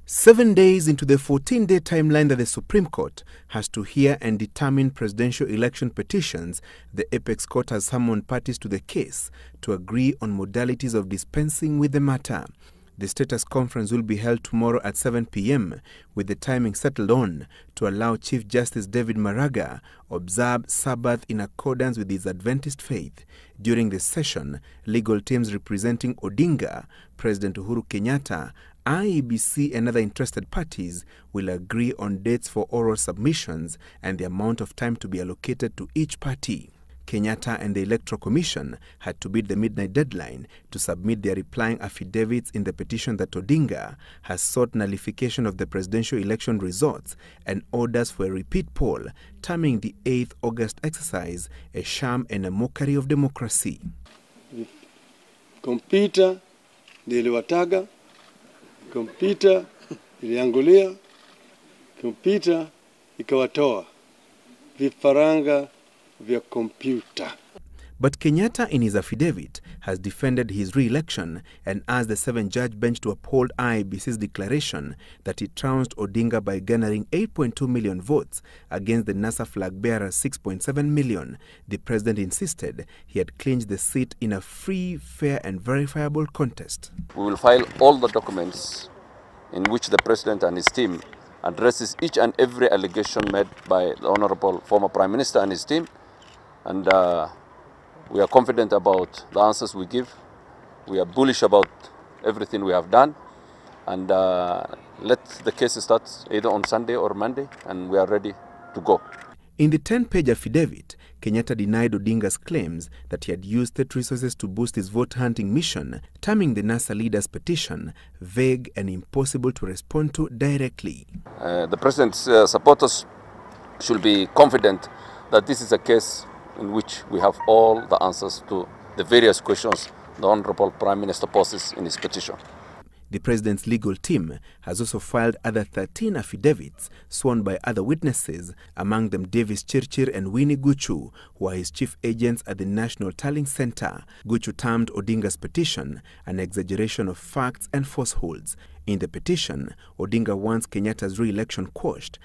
7 days into the 14-day timeline that the Supreme Court has to hear and determine presidential election petitions, the Apex Court has summoned parties to the case to agree on modalities of dispensing with the matter. The status conference will be held tomorrow at 7 p.m. with the timing settled on to allow Chief Justice David Maraga observe Sabbath in accordance with his Adventist faith. During the session, legal teams representing Odinga, President Uhuru Kenyatta, IEBC and other interested parties will agree on dates for oral submissions and the amount of time to be allocated to each party. Kenyatta and the Electoral Commission had to beat the midnight deadline to submit their replying affidavits in the petition that Odinga has sought nullification of the presidential election results and orders for a repeat poll, terming the 8th August exercise a sham and a mockery of democracy. Kompyuta niliwataga, kompyuta iliangulia, kompyuta ikawatoa vifaranga vya kompyuta. But Kenyatta in his affidavit has defended his re-election and asked the 7-judge bench to uphold IEBC's declaration that he trounced Odinga by garnering 8.2 million votes against the NASA flag-bearer's 6.7 million. The president insisted he had clinched the seat in a free, fair and verifiable contest. We will file all the documents in which the president and his team addresses each and every allegation made by the Honorable former Prime Minister and his team. And we are confident about the answers we give. We are bullish about everything we have done. And let the case start either on Sunday or Monday, and we are ready to go. In the 10-page affidavit, Kenyatta denied Odinga's claims that he had used state resources to boost his vote-hunting mission, terming the NASA leader's petition vague and impossible to respond to directly. The president's supporters should be confident that this is a case in which we have all the answers to the various questions the Honorable Prime Minister poses in his petition. The president's legal team has also filed other 13 affidavits sworn by other witnesses, among them Davis Chirchir and Winnie Guchu, who are his chief agents at the National Tallying Center. Guchu termed Odinga's petition an exaggeration of facts and falsehoods. In the petition, Odinga wants Kenyatta's re-election quashed,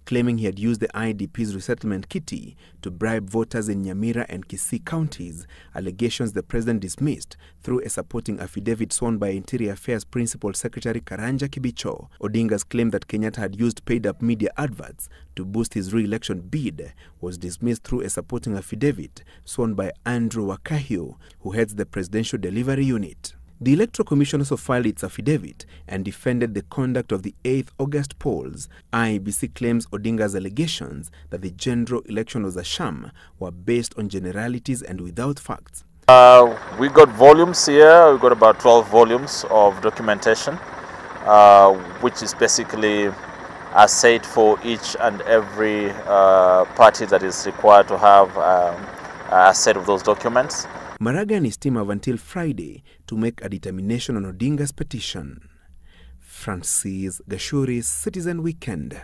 claiming he had used the IDP's resettlement kitty to bribe voters in Nyamira and Kisii counties, allegations the president dismissed through a supporting affidavit sworn by Interior Affairs Principal Secretary Karanja Kibicho. Odinga's claim that Kenyatta had used paid-up media adverts to boost his re-election bid was dismissed through a supporting affidavit sworn by Andrew Wakahio, who heads the Presidential Delivery Unit. The Electoral Commission also filed its affidavit and defended the conduct of the 8th August polls. IEBC claims Odinga's allegations that the general election was a sham were based on generalities and without facts. We got volumes here. We got about 12 volumes of documentation, which is basically a set for each and every party that is required to have a set of those documents. Maraga and his team have until Friday to make a determination on Odinga's petition. Francis Gashuri's Citizen Weekend.